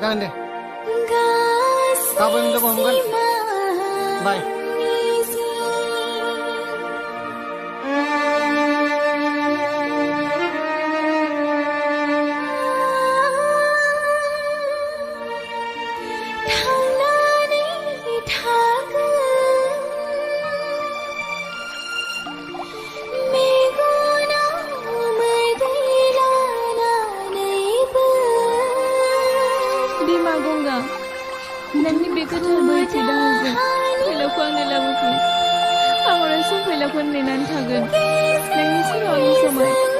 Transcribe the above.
जागोन दे गाबोन लोगो हमगोन बाय नोंनि बे गोथार बोहैथि दाहारजों फैलावखौ आंनो लाबोफिन आं अराय सम फैलावखौ नेनानै थागोन नोंनि समावनि समाय